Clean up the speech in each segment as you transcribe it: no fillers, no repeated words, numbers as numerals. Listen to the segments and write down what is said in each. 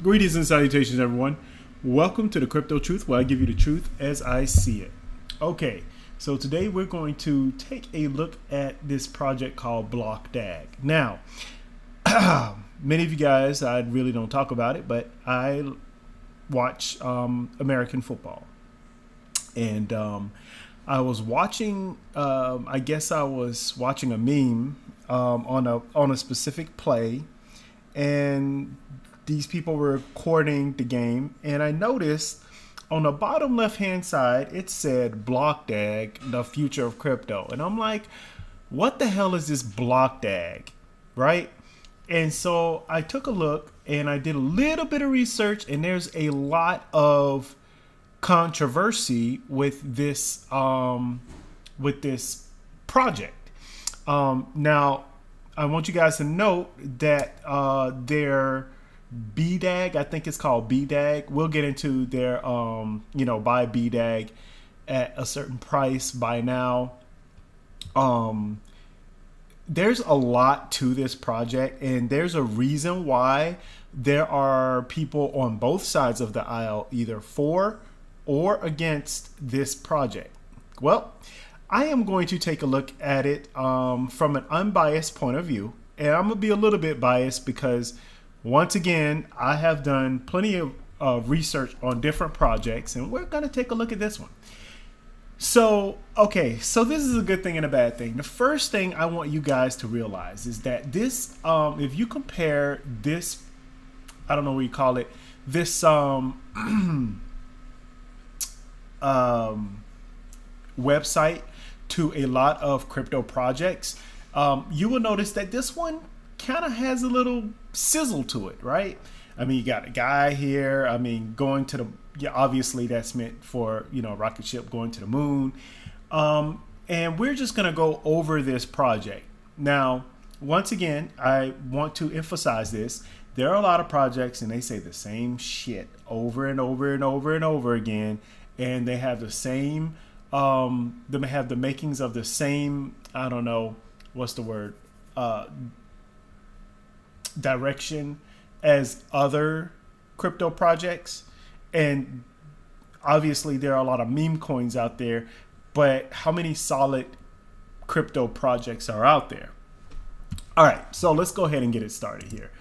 Greetings and salutations, everyone. Welcome to the Crypto Truth, where I give you the truth as I see it. Okay, so today we're going to take a look at this project called BlockDAG. Now, many of you guys, I really don't talk about it, but I watch American football. And I was watching, I guess I was watching a meme on a specific play, and these people were recording the game, and I noticed on the bottom left hand side it said BlockDAG, the future of crypto. And I'm like, what the hell is this BlockDAG, right? And so I took a look and I did a little bit of research, and there's a lot of controversy with this project. Now I want you guys to note that their BDAG, I think it's called BDAG. We'll get into their, buy BDAG at a certain price by now. There's a lot to this project, and there's a reason why there are people on both sides of the aisle, either for or against this project. Well, I am going to take a look at it from an unbiased point of view, and I'm going to be a little bit biased because once again, I have done plenty of research on different projects, and we're going to take a look at this one. So, okay, so this is a good thing and a bad thing. The first thing I want you guys to realize is that this, if you compare this, I don't know what you call it, this website to a lot of crypto projects, you will notice that this one kind of has a little sizzle to it, right? I mean, you got a guy here, I mean, going to the, obviously that's meant for, a rocket ship going to the moon. And we're just going to go over this project. Now, once again, I want to emphasize this. There are a lot of projects and they say the same shit over and over and over and over again. And they have the same, they have the makings of the same, I don't know, what's the word? Direction as other crypto projects. And obviously there are a lot of meme coins out there, but how many solid crypto projects are out there? All right, so let's go ahead and get it started here.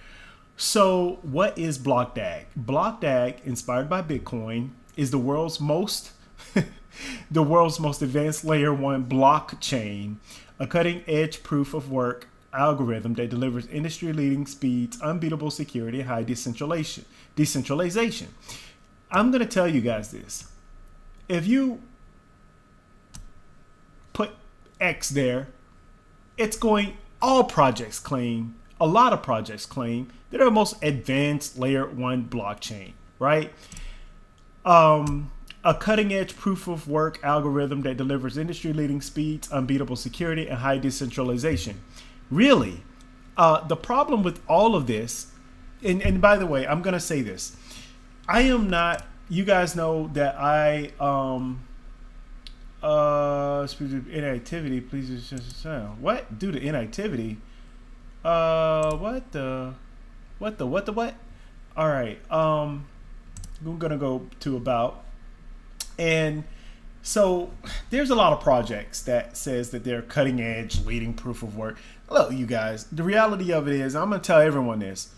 So what is BlockDAG? BlockDAG, inspired by Bitcoin, is the world's most advanced layer 1 blockchain, a cutting-edge proof of work algorithm that delivers industry-leading speeds, unbeatable security, and high decentralization. I'm going to tell you guys this. If you put X there, it's going, all projects claim, a lot of projects claim, they're the most advanced layer 1 blockchain, right? A cutting-edge proof of work algorithm that delivers industry-leading speeds, unbeatable security, and high decentralization. Really, the problem with all of this, and by the way, I'm going to say this. I am not, you guys know that I, inactivity, please just, what? Due to inactivity? What? All right, I'm going to go to about, and so there's a lot of projects that says that they're cutting edge, leading proof of work. Look, you guys, the reality of it is, I'm going to tell everyone this.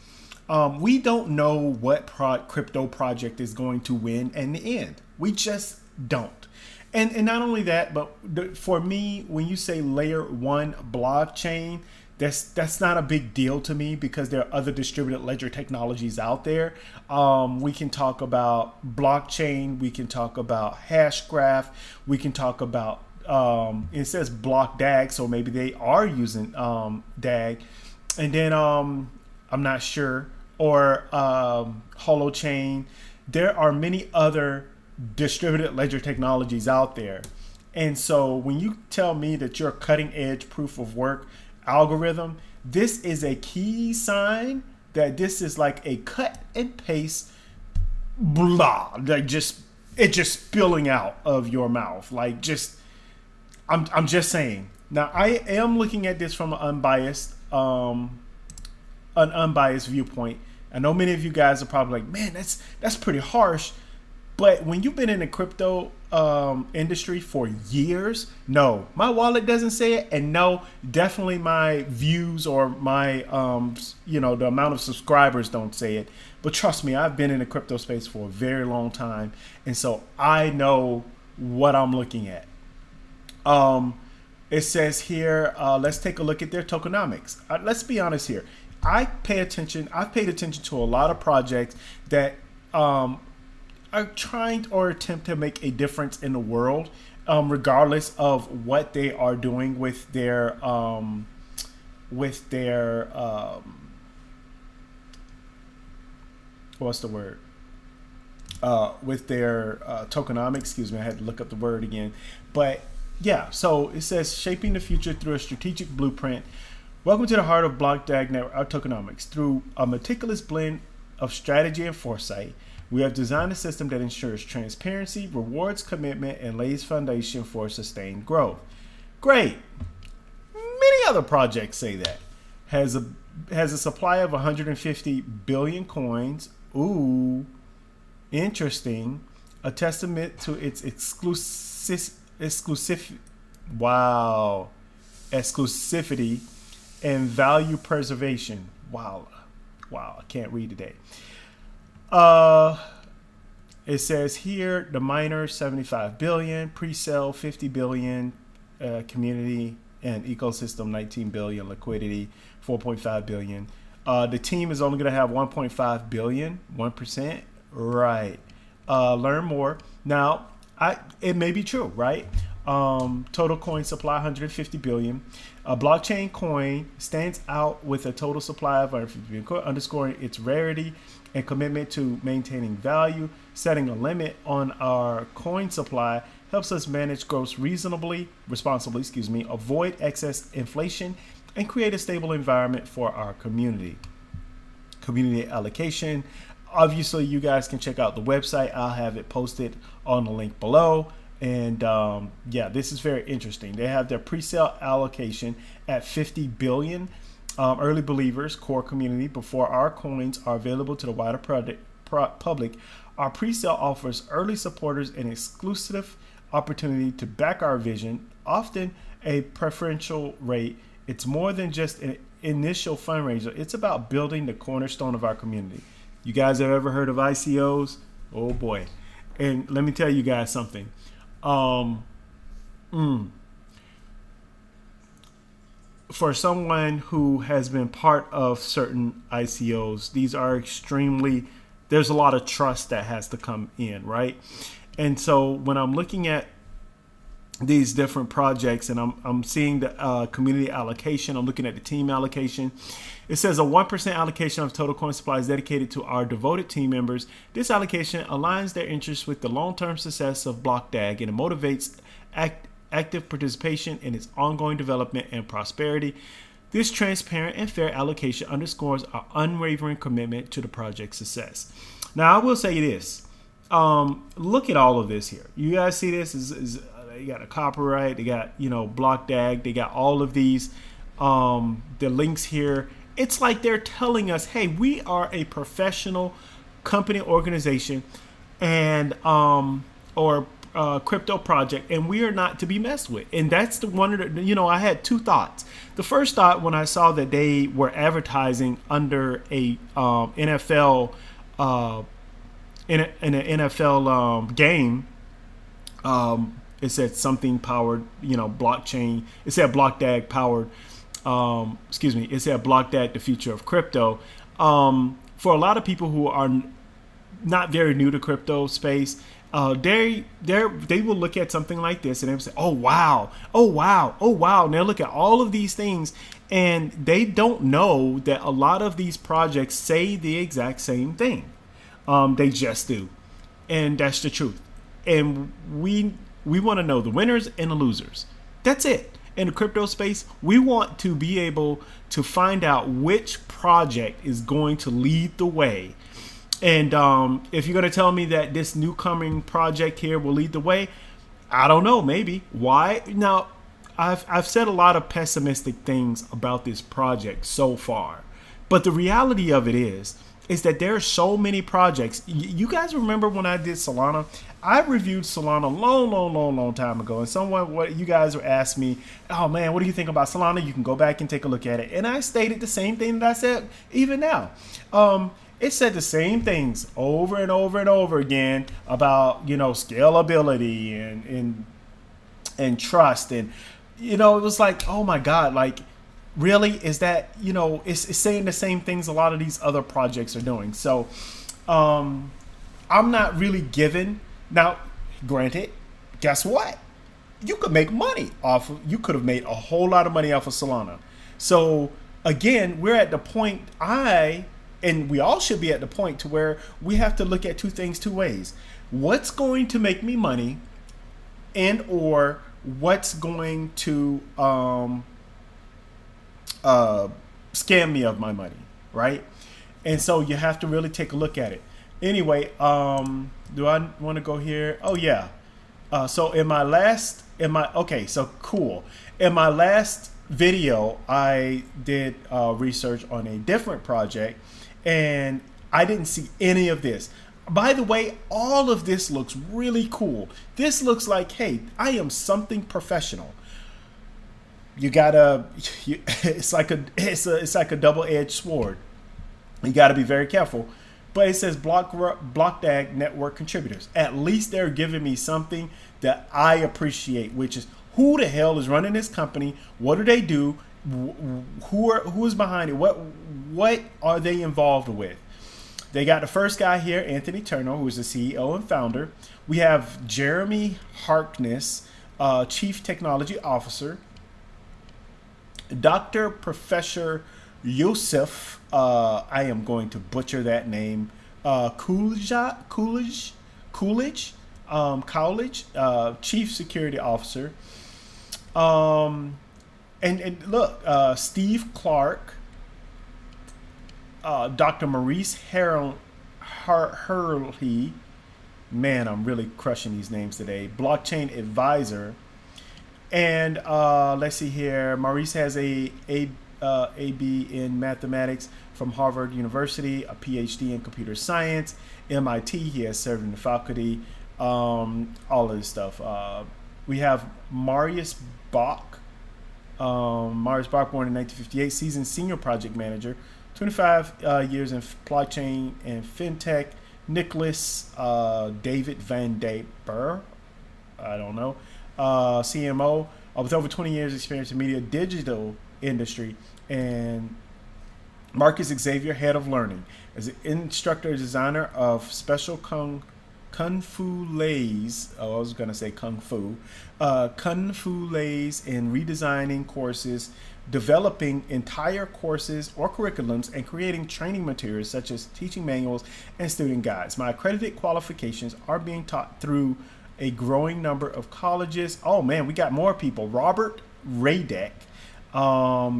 We don't know what crypto project is going to win in the end. We just don't. And not only that, but for me, when you say layer 1 blockchain, that's not a big deal to me because there are other distributed ledger technologies out there. We can talk about blockchain. We can talk about Hashgraph. We can talk about, it says BlockDAG, so maybe they are using DAG. And then I'm not sure. Or Holochain. There are many other distributed ledger technologies out there. And so when you tell me that you're a cutting edge proof of work algorithm, this is a key sign that this is like a cut and paste blah, like just spilling out of your mouth. Like just, I'm just saying. Now I am looking at this from an unbiased viewpoint. I know many of you guys are probably like, man, that's pretty harsh. But when you've been in the crypto industry for years, no, my wallet doesn't say it, and no, definitely my views or my the amount of subscribers don't say it. But trust me, I've been in the crypto space for a very long time, and so I know what I'm looking at. It says here, let's take a look at their tokenomics. Let's be honest here. I've paid attention to a lot of projects that are trying or attempt to make a difference in the world, regardless of what they are doing with their what's the word? With their tokenomics. Excuse me, I had to look up the word again. But yeah, so it says shaping the future through a strategic blueprint. Welcome to the heart of BlockDAG network tokenomics. Through a meticulous blend of strategy and foresight, we have designed a system that ensures transparency, rewards commitment, and lays foundation for sustained growth. Great. Many other projects say that. Has a supply of 150 billion coins. Ooh, interesting. A testament to its exclusivity and value preservation. Wow, I can't read today. It says here the miner 75 billion, pre-sale 50 billion, community and ecosystem 19 billion, liquidity 4.5 billion. The team is only going to have 1.5 billion, 1%. Right. Learn more. Now, it may be true, right? Total coin supply 150 billion. A blockchain coin stands out with a total supply of 150 billion, underscoring its rarity and commitment to maintaining value. Setting a limit on our coin supply helps us manage growth responsibly, avoid excess inflation, and create a stable environment for our community. Community allocation. Obviously, you guys can check out the website. I'll have it posted on the link below. And yeah, this is very interesting. They have their pre-sale allocation at 50 billion. Early believers, core community, before our coins are available to the wider public. Our pre-sale offers early supporters an exclusive opportunity to back our vision, often a preferential rate. It's more than just an initial fundraiser. It's about building the cornerstone of our community. You guys have ever heard of ICOs? Oh boy. And let me tell you guys something. For someone who has been part of certain ICOs, these are there's a lot of trust that has to come in, right? And so when I'm looking at these different projects and I'm seeing the community allocation, I'm looking at the team allocation. It says a 1% allocation of total coin supply is dedicated to our devoted team members. This allocation aligns their interests with the long-term success of BlockDAG, and it motivates active participation in its ongoing development and prosperity. This transparent and fair allocation underscores our unwavering commitment to the project's success. Now, I will say this. Look at all of this here. You guys see this? They got a copyright. They got, BlockDAG. They got all of these, the links here. It's like they're telling us, hey, we are a professional company organization and crypto project, and we are not to be messed with. And that's the one of the, I had two thoughts. The first thought, when I saw that they were advertising under a NFL in an NFL game, it said something powered, blockchain. It said BlockDAG powered. It said BlockDAG, the future of crypto. For a lot of people who are not very new to crypto space, they will look at something like this and they will say, oh wow. And they'll look at all of these things, and they don't know that a lot of these projects say the exact same thing. They just do, and that's the truth. And we want to know the winners and the losers. That's it. In the crypto space, we want to be able to find out which project is going to lead the way. And if you're going to tell me that this new coming project here will lead the way, I don't know, maybe. Why? Now, I've said a lot of pessimistic things about this project so far. But the reality of it is is that there are so many projects. You guys remember when I did Solana? I reviewed Solana long time ago, and what you guys were asking me, oh man, what do you think about Solana? You can go back and take a look at it. And I stated the same thing that I said even now. It said the same things over and over and over again about, scalability and trust. And, it was like, oh my God, like, really? Is that, it's saying the same things a lot of these other projects are doing. So I'm not really given. Now, granted, guess what? You could make money you could have made a whole lot of money off of Solana. So again, we're at the point and we all should be at the point to where we have to look at two things two ways. What's going to make me money, and or what's going to scam me of my money, right? And so you have to really take a look at it. Anyway, do I want to go here? Oh yeah. So in my last video, I did research on a different project, and I didn't see any of this. By the way, all of this looks really cool. This looks like, hey, I am something professional. It's like a double-edged sword. You got to be very careful. But it says BlockDAG network contributors. At least they're giving me something that I appreciate, which is who the hell is running this company? What do they do? Who is behind it? What are they involved with? They got the first guy here, Anthony Turner, who is the CEO and founder. We have Jeremy Harkness, Chief Technology Officer. Dr. Professor Yusuf, I am going to butcher that name, Coolidge, Chief Security Officer. And look, Steve Clark, Dr. Maurice Hurley, man, I'm really crushing these names today, blockchain advisor. And let's see here, Maurice has a AB in mathematics from Harvard University, a PhD in computer science, MIT. He has served in the faculty, all of this stuff. We have Marius Bach. Marius Bach, born in 1958, seasoned senior project manager, 25 years in blockchain and fintech. Nicholas David Van de Burr, I don't know, CMO, with over 20 years experience in media digital industry. And Marcus Xavier, head of learning, as an instructor designer of special kung fu lays. Oh, I was going to say kung fu lays, and redesigning courses, developing entire courses or curriculums, and creating training materials such as teaching manuals and student guides. My accredited qualifications are being taught through a growing number of colleges. Oh man, we got more people. Robert Radek,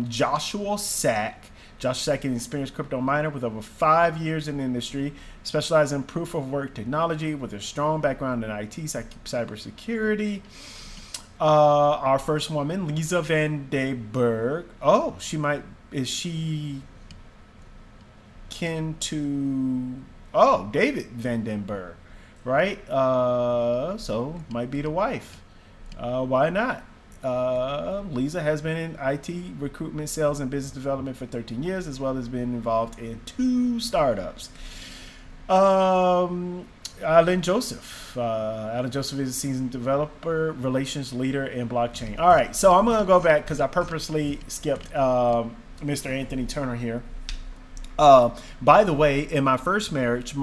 Joshua Sack. Josh Sack is an experienced crypto miner with over 5 years in the industry, specializing in proof of work technology with a strong background in IT, cybersecurity. Our first woman, Lisa Van de Burg. Oh, is she kin to, David Van den Berg, right? So might be the wife. Why not? Lisa has been in IT, recruitment, sales, and business development for 13 years, as well as been involved in 2 startups. Alan Joseph. Alan Joseph is a seasoned developer, relations leader, and blockchain. All right, so I'm going to go back because I purposely skipped Mr. Anthony Turner here. By the way, in my first marriage,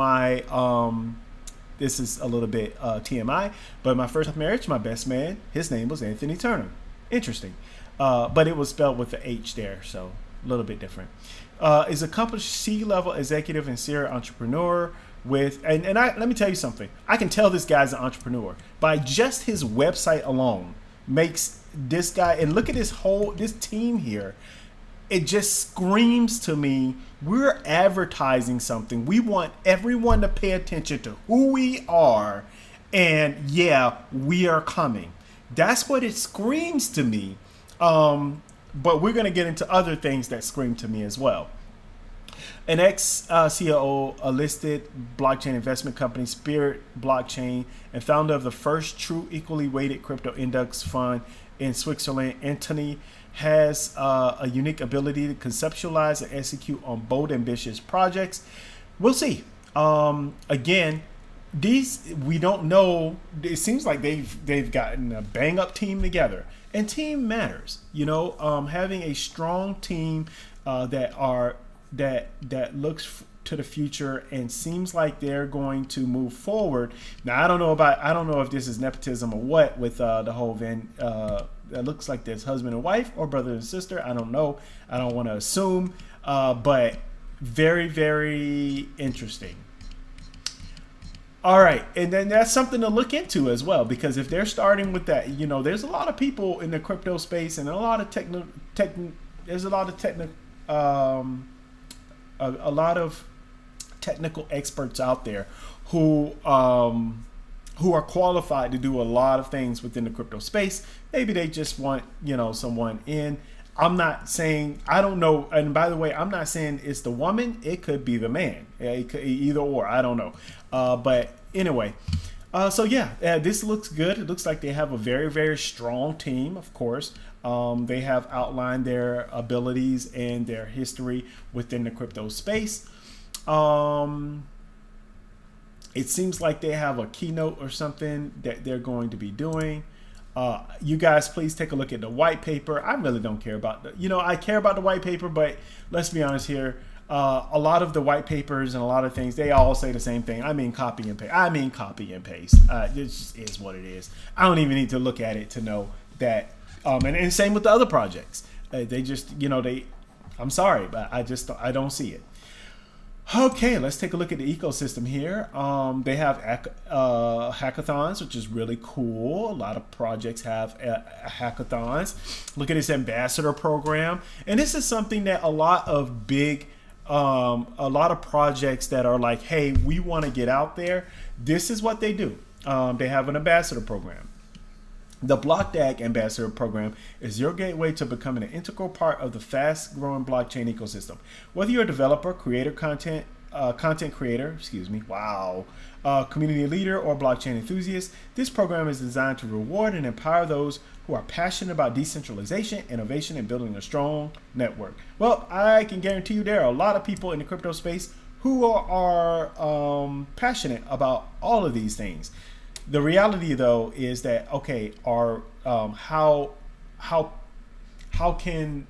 this is a little bit TMI, but my first marriage, my best man, his name was Anthony Turner. Interesting. But it was spelled with the H there, so a little bit different. Is accomplished C-level executive and serial entrepreneur with, let me tell you something. I can tell this guy's an entrepreneur by just his website alone makes this guy, and look at this team here. It just screams to me, we're advertising something. We want everyone to pay attention to who we are. And yeah, we are coming. That's what it screams to me. But we're going to get into other things that scream to me as well. An ex-COO, a listed blockchain investment company, Spirit Blockchain, and founder of the first true equally weighted crypto index fund in Switzerland, Anthony has a unique ability to conceptualize and execute on bold, ambitious projects. We'll see. Again, these, we don't know. It seems like they've gotten a bang up team together, and team matters. You know, having a strong team that looks to the future and seems like they're going to move forward. Now, I don't know if this is nepotism or what with the whole it looks like there's husband and wife or brother and sister. I don't know. I don't want to assume, but very, very interesting. All right, and then that's something to look into as well, because if they're starting with that, you know, there's a lot of people in the crypto space and a lot of technical experts out there who are qualified to do a lot of things within the crypto space. Maybe they just want, you know, someone in. I'm not saying, I don't know. And by the way, I'm not saying it's the woman. It could be the man. It could, either or. I don't know. But anyway, so yeah, this looks good. It looks like they have a very, very strong team, of course. They have outlined their abilities and their history within the crypto space. It seems like they have a keynote or something that they're going to be doing. You guys, please take a look at the white paper. I really don't care about I care about the white paper, but let's be honest here. A lot of the white papers and a lot of things, they all say the same thing. I mean, copy and paste. It just is what it is. I don't even need to look at it to know that. And same with the other projects. They just, I'm sorry, but I don't see it. Okay, let's take a look at the ecosystem here. They have hackathons, which is really cool. A lot of projects have hackathons. Look at this ambassador program. And this is something that a lot of projects that are like, hey, we want to get out there. This is what they do. They have an ambassador program. The BlockDAG Ambassador Program is your gateway to becoming an integral part of the fast-growing blockchain ecosystem. Whether you're a developer, content creator, community leader, or blockchain enthusiast, this program is designed to reward and empower those who are passionate about decentralization, innovation, and building a strong network. Well, I can guarantee you there are a lot of people in the crypto space who are passionate about all of these things. The reality, though, is that how can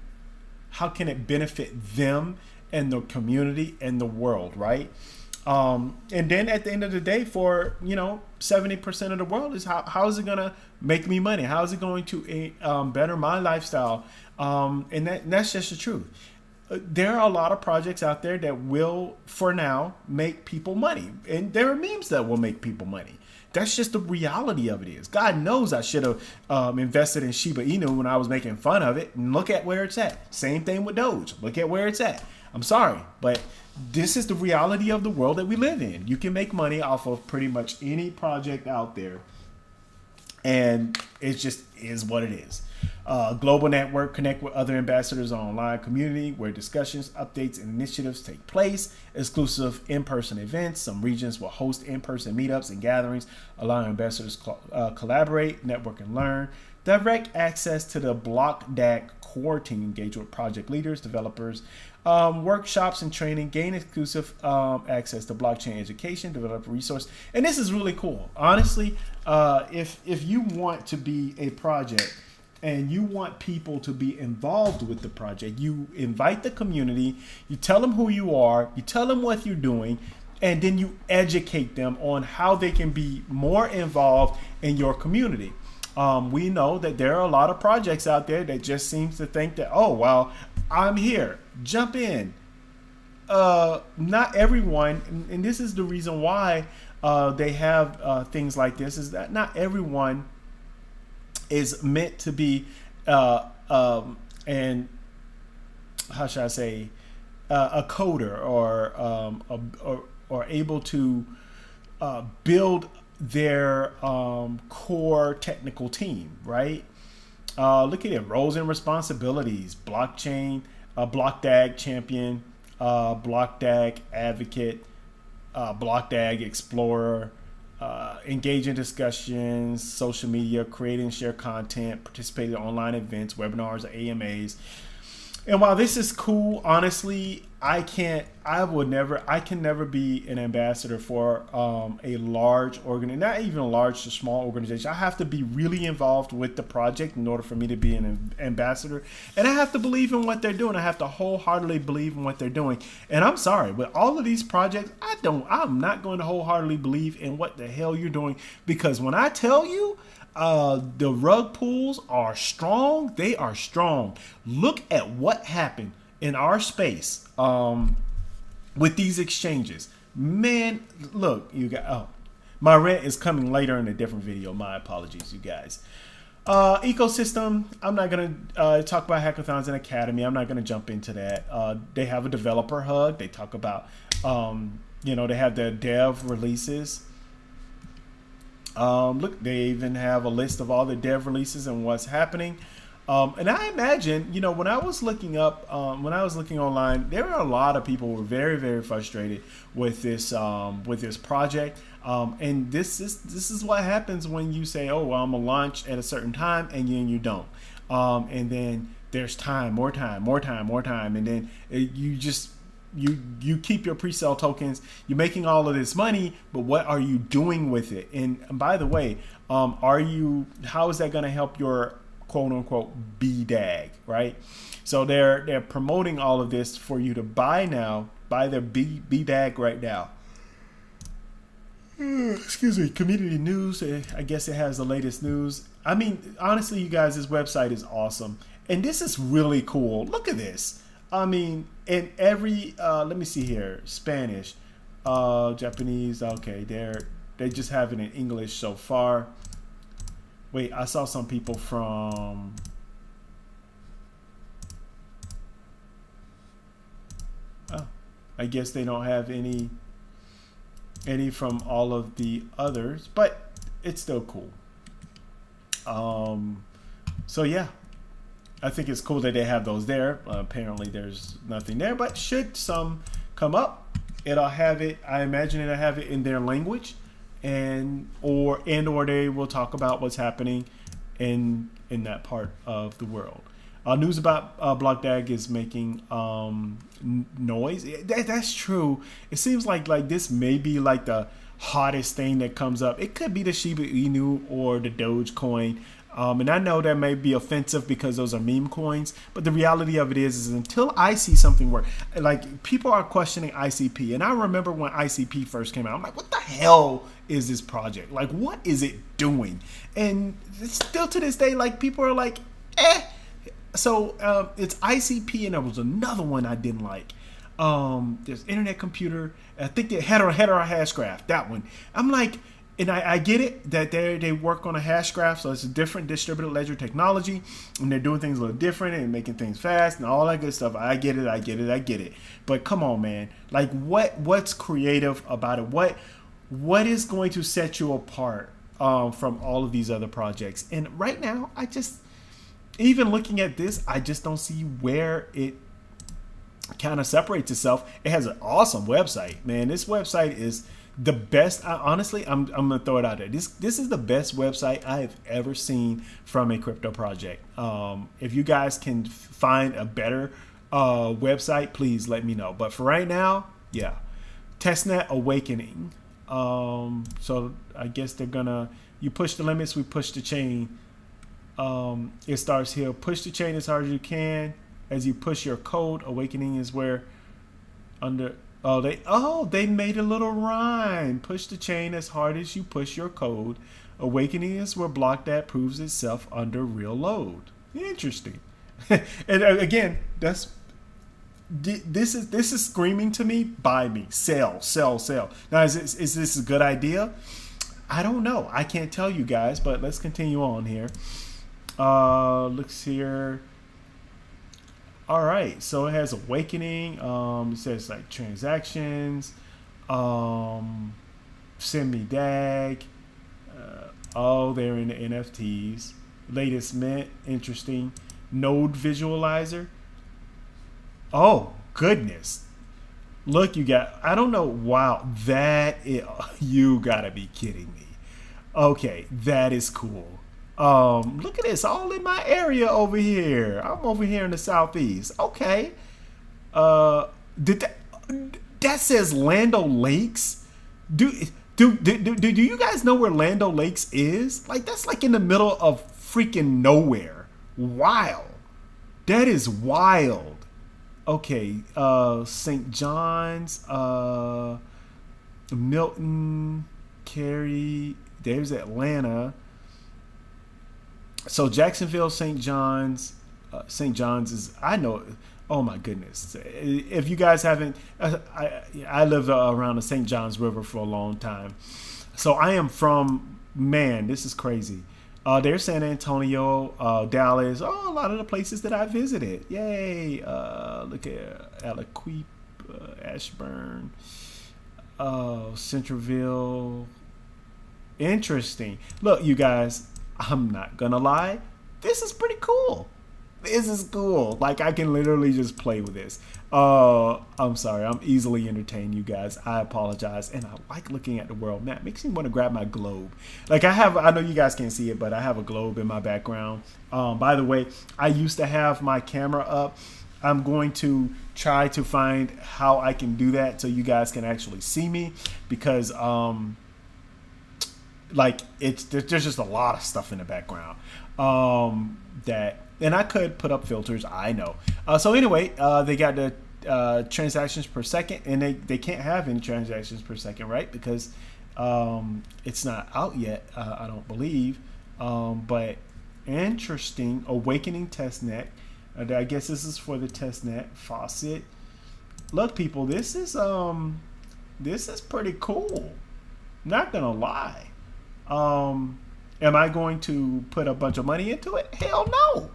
it benefit them and the community and the world, right? And then at the end of the day, for 70% of the world is how is it gonna make me money? How is it going to better my lifestyle? And that's just the truth. There are a lot of projects out there that will, for now, make people money, and there are memes that will make people money. That's just the reality of it is. God knows I should have invested in Shiba Inu when I was making fun of it. And look at where it's at. Same thing with Doge. Look at where it's at. I'm sorry, but this is the reality of the world that we live in. You can make money off of pretty much any project out there. And it just is what it is. Global network, connect with other ambassadors online community where discussions, updates, and initiatives take place. Exclusive in-person events. Some regions will host in-person meetups and gatherings, allowing ambassadors to collaborate, network, and learn. Direct access to the BlockDAG core team, engage with project leaders, developers, workshops and training, gain exclusive access to blockchain education, develop resource. And this is really cool. Honestly, if you want to be a project and you want people to be involved with the project, you invite the community, you tell them who you are, you tell them what you're doing, and then you educate them on how they can be more involved in your community. We know that there are a lot of projects out there that just seems to think that, oh, well, I'm here, jump in. Not everyone, and this is the reason why they have things like this, is that not everyone is meant to be and how should I say a coder or able to build their core technical team, right? Look at it, roles and responsibilities, blockchain, BlockDAG champion, BlockDAG Advocate, BlockDAG Explorer, engage in discussions, social media, create and share content, participate in online events, webinars, AMAs. And while this is cool, honestly, I can never be an ambassador for a large organization, not even a large to small organization. I have to be really involved with the project in order for me to be an ambassador. And I have to believe in what they're doing. I have to wholeheartedly believe in what they're doing. And I'm sorry, with all of these projects, I'm not going to wholeheartedly believe in what the hell you're doing. Because when I tell you, the rug pulls are strong. They are strong. Look at what happened in our space with these exchanges. Man, look, you got, my rant is coming later in a different video. My apologies, you guys. Ecosystem, I'm not going to talk about hackathons and academy. I'm not going to jump into that. They have a developer hub. They talk about, they have their dev releases. Look, they even have a list of all the dev releases and what's happening. And I imagine, when I was looking online, there were a lot of people who were very, very frustrated with this project. And this is what happens when you say, oh, well, I'm gonna launch at a certain time, and then you don't. And then there's more time, and then you keep your pre-sale tokens. You're making all of this money, but what are you doing with it? And by the way, how is that going to help your quote unquote BDAG, right? So they're promoting all of this for you to buy their BDAG right now. Excuse me, community news. I guess it has the latest news. I mean, honestly, you guys, this website is awesome. And this is really cool. Look at this. I mean, in every, let me see here, Spanish, Japanese, okay, they just have it in English so far. Wait, I saw some people from, I guess they don't have any from all of the others, but it's still cool. So yeah. I think it's cool that they have those there. Apparently there's nothing there, but should some come up, it'll have it. I imagine it'll have it in their language, or they will talk about what's happening in that part of the world. News about BlockDAG is making noise. That's true. It seems like this may be like the hottest thing that comes up. It could be the Shiba Inu or the Dogecoin. And I know that may be offensive because those are meme coins, but the reality of it is until I see something work, like people are questioning ICP. And I remember when ICP first came out, I'm like, what the hell is this project? Like, what is it doing? And still to this day, like people are like, eh. So it's ICP, and there was another one I didn't like. There's Internet Computer. I think the header Hashgraph, that one. I'm like, and I get it that they work on a hash graph, so it's a different distributed ledger technology, and they're doing things a little different and making things fast and all that good stuff. I get it. But come on, man. Like, what's creative about it? What is going to set you apart from all of these other projects? And right now, even looking at this, I just don't see where it kind of separates itself. It has an awesome website, man. This website is the best. Honestly, I'm gonna throw it out there. This is the best website I have ever seen from a crypto project. If you guys can find a better website, please let me know. But for right now, yeah, Testnet Awakening. So I guess they're gonna, you push the limits, we push the chain. It starts here. Push the chain as hard as you can. As you push your code, Awakening is where they made a little rhyme. Push the chain as hard as you push your code. Awakening is where BlockDAG proves itself under real load. Interesting. And again, this is screaming to me, buy me, sell. Now, is this a good idea? I don't know. I can't tell you guys, but let's continue on here. Looks here. All right, so it has Awakening. It says like transactions, send me DAG. They're in the NFTs. Latest mint, interesting. Node visualizer. Oh goodness, Look, you got, I don't know. Wow. That is, you gotta be kidding me. Okay. That is cool. Look at this, all in my area over here. I'm over here in the southeast. Okay. Did that says Lando Lakes? Do do you guys know where Lando Lakes is? Like that's like in the middle of freaking nowhere. Wow. That is wild. Okay, St. John's, Milton, Cary, there's Atlanta. So Jacksonville, St. John's is, I know, oh my goodness. If you guys haven't, I lived around the St. John's River for a long time. So I am from, man, this is crazy. There's San Antonio, Dallas, a lot of the places that I visited. Yay. Look at Aliquip, Ashburn, Centerville. Interesting. Look, you guys, I'm not gonna lie. This is pretty cool. This is cool. Like I can literally just play with this. I'm sorry. I'm easily entertained, you guys. I apologize. And I like looking at the world map. Makes me want to grab my globe. Like I know you guys can't see it, but I have a globe in my background. By the way, I used to have my camera up. I'm going to try to find how I can do that so you guys can actually see me because like there's just a lot of stuff in the background and I could put up filters, I know. So anyway, they got the transactions per second, and they can't have any transactions per second, right? Because it's not out yet, I don't believe. But interesting, awakening testnet. I guess this is for the testnet faucet. Look, people, this is pretty cool. Not gonna lie. Am I going to put a bunch of money into it? Hell no.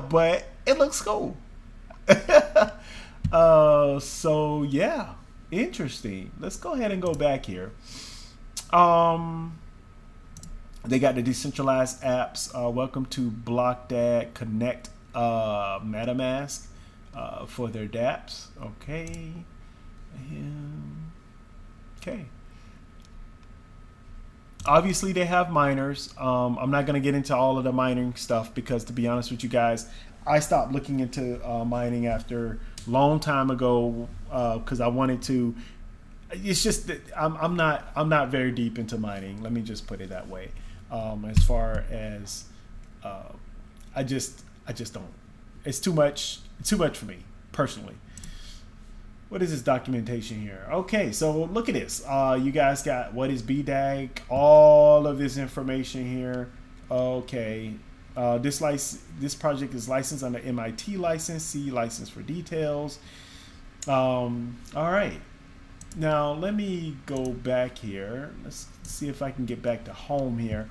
But it looks cool. So yeah, interesting. Let's go ahead and go back here. They got the decentralized apps. Welcome to BlockDAG Connect MetaMask for their dApps. Okay. Okay. Obviously, they have miners. I'm not going to get into all of the mining stuff because, to be honest with you guys, I stopped looking into mining after a long time ago because I wanted to. It's just that I'm not very deep into mining. Let me just put it that way. As far as I just don't. It's too much for me personally. What is this documentation here? Okay, so look at this. You guys got what is BDAG, all of this information here. Okay, this project is licensed under MIT license. See license for details. All right. Now let me go back here. Let's see if I can get back to home here.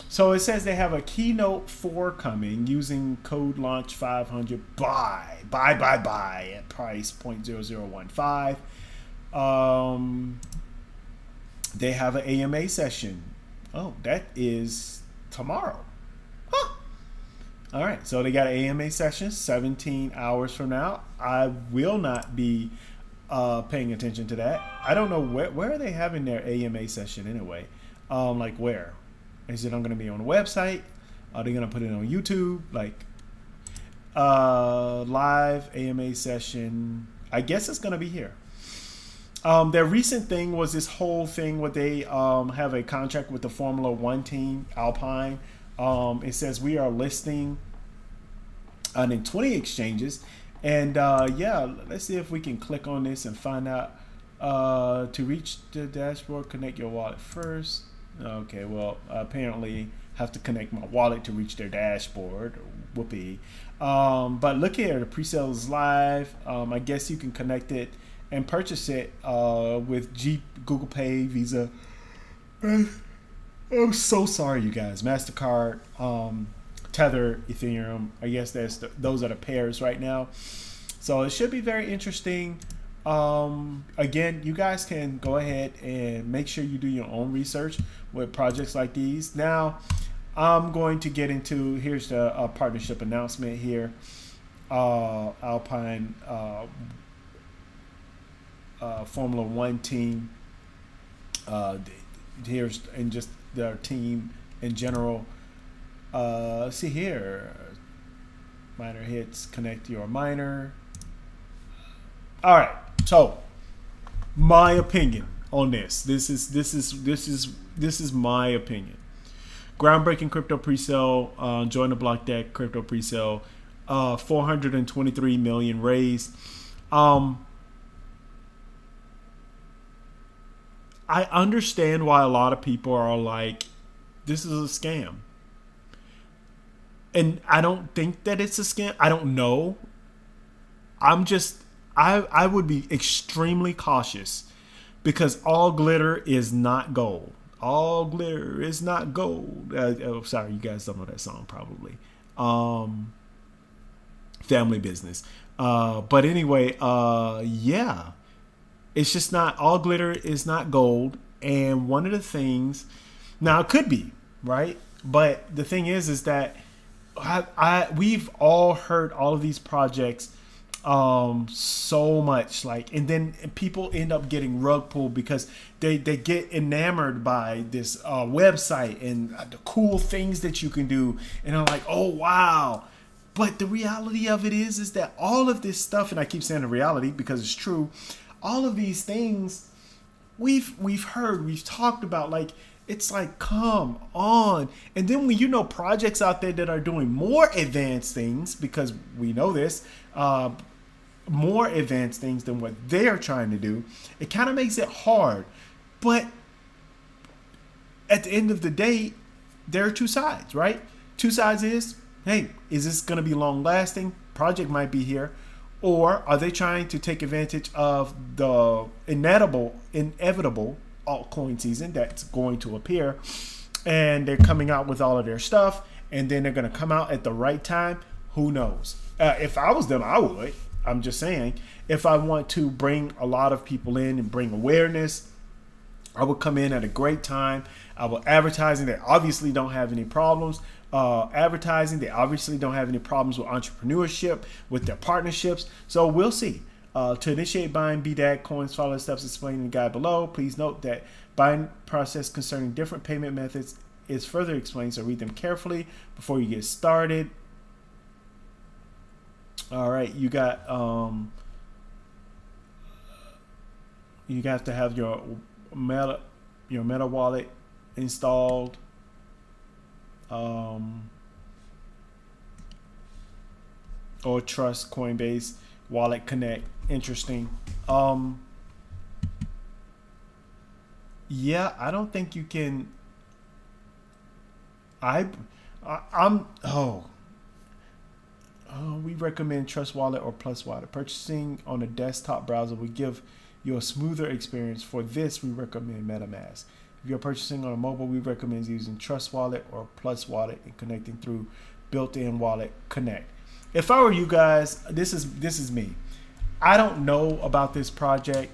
So it says they have a Keynote 4 coming using code launch 500 buy at price 0.0015. They have an AMA session. Oh, that is tomorrow. Huh. All right, so they got an AMA session 17 hours from now. I will not be paying attention to that. I don't know where are they having their AMA session anyway. Like where? Is it going to be on the website? Are they going to put it on YouTube? Like live AMA session. I guess it's going to be here. Their recent thing was this whole thing where they have a contract with the Formula One team, Alpine. It says we are listing in 20 exchanges. And yeah, let's see if we can click on this and find out. To reach the dashboard, connect your wallet first. Okay, well, apparently have to connect my wallet to reach their dashboard. Whoopee. But look here, the pre-sale is live. I guess you can connect it and purchase it with Google Pay, Visa. I'm so sorry, you guys. MasterCard, Tether, Ethereum. I guess those are the pairs right now. So it should be very interesting. Again, you guys can go ahead and make sure you do your own research with projects like these. Now, I'm going to get into, here's the partnership announcement here. Alpine Formula One team. Here's and just their team in general. See here, minor hits, connect your minor. All right, so my opinion on this. This is my opinion. Groundbreaking crypto presale. Join the BlockDAG crypto presale. 423 million raised. I understand why a lot of people are like, this is a scam. And I don't think that it's a scam. I don't know. I would be extremely cautious because all glitter is not gold. All glitter is not gold. Oh, sorry, you guys don't know that song probably. Family Business. But anyway, yeah. It's just not, all glitter is not gold. And one of the things, now it could be, right? But the thing is that we've all heard all of these projects so much, like, and then people end up getting rug pulled because they get enamored by this website and the cool things that you can do, and I'm like, oh wow. But the reality of it is that all of this stuff, and I keep saying the reality because it's true, all of these things we've heard, we've talked about, like, it's like, come on. And then when you know projects out there that are doing more advanced things, because we know this, more advanced things than what they're trying to do, it kind of makes it hard. But at the end of the day, there are two sides, right? Two sides is, hey, is this going to be long lasting? Project might be here. Or are they trying to take advantage of the inevitable altcoin season that's going to appear, and they're coming out with all of their stuff, and then they're going to come out at the right time? Who knows? If I was them, I would. I'm just saying, if I want to bring a lot of people in and bring awareness, I would come in at a great time. I will advertising. They obviously don't have any problems. Advertising. They obviously don't have any problems with entrepreneurship, with their partnerships. So we'll see. To initiate buying BDAG coins, follow the steps explained in the guide below. Please note that buying process concerning different payment methods is further explained, so read them carefully before you get started. All right, you got you have to have your Meta wallet installed. Or trust Coinbase Wallet Connect. Interesting. Yeah, I don't think you can. We recommend Trust Wallet or Plus Wallet. Purchasing on a desktop browser will give you a smoother experience. For this, we recommend MetaMask. If you're purchasing on a mobile, we recommend using Trust Wallet or Plus Wallet and connecting through built-in Wallet Connect. If I were you guys, this is me. I don't know about this project.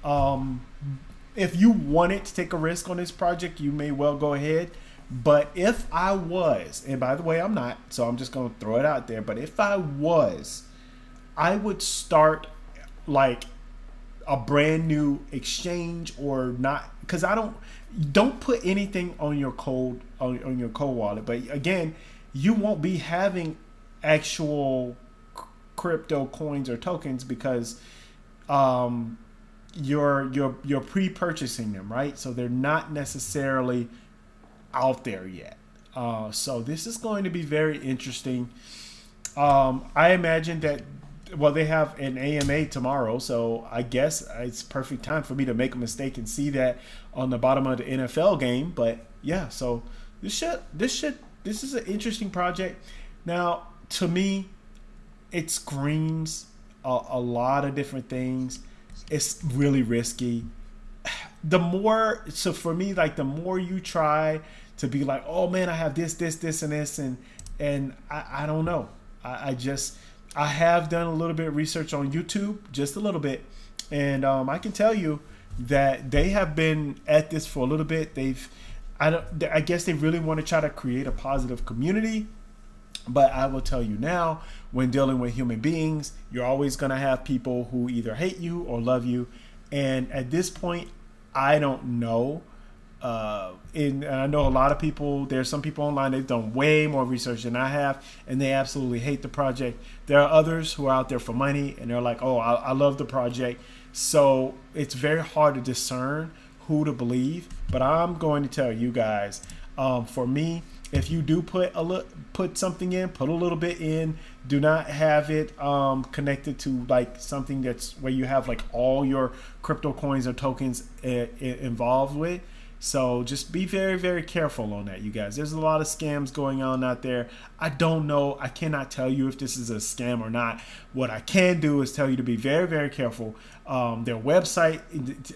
If you wanted to take a risk on this project, you may well go ahead. But if I was, and by the way, I'm not, so I'm just going to throw it out there. But if I was, I would start like a brand new exchange, or not, because don't put anything on your cold wallet. But again, you won't be having actual crypto coins or tokens because you're pre-purchasing them, right? So they're not necessarily out there yet. So this is going to be very interesting. I imagine that, well, they have an AMA tomorrow, so I guess it's perfect time for me to make a mistake and see that on the bottom of the NFL game. But yeah, so this is an interesting project. Now, to me, it screams a lot of different things. It's really risky. So for me, like, the more you try to be like, oh man, I have this, and I don't know. I have done a little bit of research on YouTube, just a little bit, and I can tell you that they have been at this for a little bit. I guess they really want to try to create a positive community. But I will tell you now, when dealing with human beings, you're always going to have people who either hate you or love you. And at this point, I don't know. And I know a lot of people, there's some people online, they've done way more research than I have, and they absolutely hate the project. There are others who are out there for money, and they're like, oh, I love the project. So it's very hard to discern who to believe. But I'm going to tell you guys, for me, if you do put something in, put a little bit in. Do not have it connected to like something that's where you have like all your crypto coins or tokens involved with. So just be very, very careful on that, you guys. There's a lot of scams going on out there. I don't know. I cannot tell you if this is a scam or not. What I can do is tell you to be very, very careful. Their website,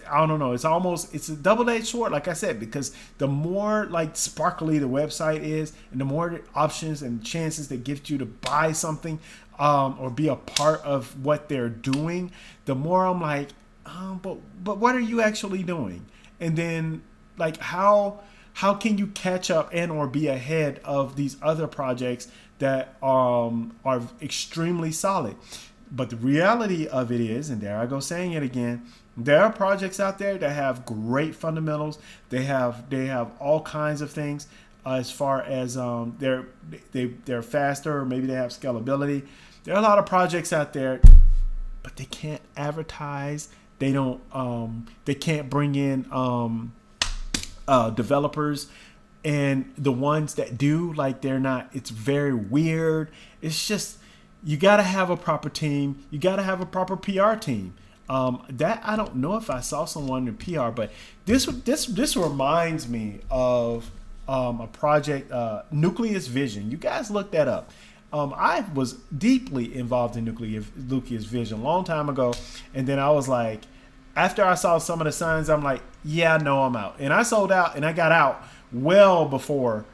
I don't know. It's a double-edged sword, like I said, because the more like sparkly the website is, and the more options and chances they give you to buy something or be a part of what they're doing, the more I'm like, but what are you actually doing? And then, like, how can you catch up and or be ahead of these other projects that are extremely solid? But the reality of it is, and there I go saying it again, there are projects out there that have great fundamentals. They have all kinds of things as far as they're faster, or maybe they have scalability. There are a lot of projects out there, but they can't advertise. They don't. They can't bring in developers, and the ones that do, like, they're not. It's very weird. It's just, you got to have a proper team. You got to have a proper PR team. That I don't know if I saw someone in PR, but this reminds me of a project, Nucleus Vision. You guys look that up. I was deeply involved in Nucleus Vision a long time ago, and then I was like, after I saw some of the signs, I'm like, yeah, no, I'm out. And I sold out, and I got out well before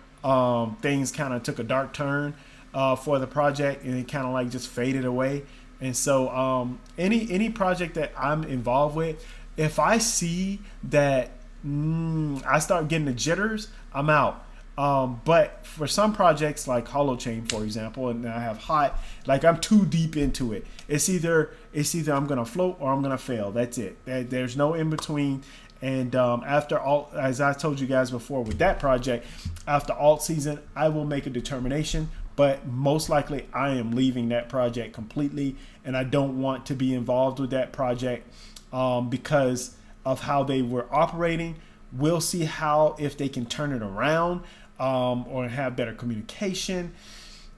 things kind of took a dark turn for the project, and it kind of like just faded away. And so any project that I'm involved with, if I see that I start getting the jitters, I'm out. But for some projects like Holochain, for example, and I have hot, like, I'm too deep into it. It's either I'm gonna float or I'm gonna fail. That's it. There's no in between. And after alt, as I told you guys before, with that project, after alt season, I will make a determination. But most likely, I am leaving that project completely, and I don't want to be involved with that project because of how they were operating. We'll see if they can turn it around or have better communication.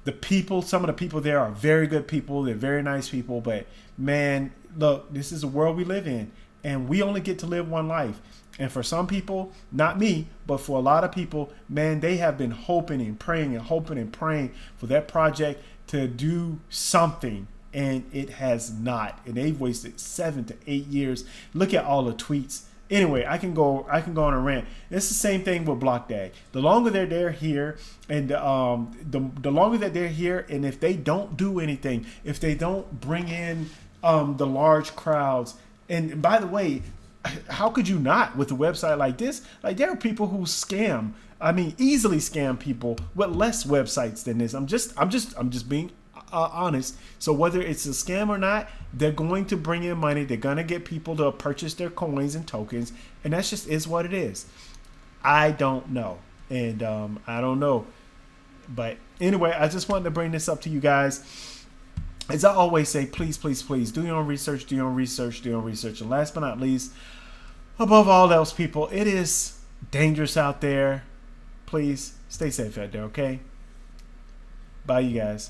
Some of the people there are very good people. They're very nice people. But man, look, this is the world we live in, and we only get to live one life. And for some people, not me, but for a lot of people, man, they have been hoping and praying for that project to do something, and it has not. And they've wasted 7 to 8 years. Look at all the tweets. Anyway, I can go on a rant. It's the same thing with BlockDAG. The longer they're here, and the longer that they're here, and if they don't do anything, if they don't bring in the large crowds, and by the way, how could you not with a website like this? Like, there are people who scam. I mean, easily scam people with less websites than this. I'm just being honest. So whether it's a scam or not, they're going to bring in money. They're going to get people to purchase their coins and tokens, and that's just is what it is. I don't know, and I don't know. But anyway, I just wanted to bring this up to you guys. As I always say, please, please, please do your own research, do your own research, do your own research. And last but not least, above all else, people, it is dangerous out there. Please stay safe out there, okay? Bye, you guys.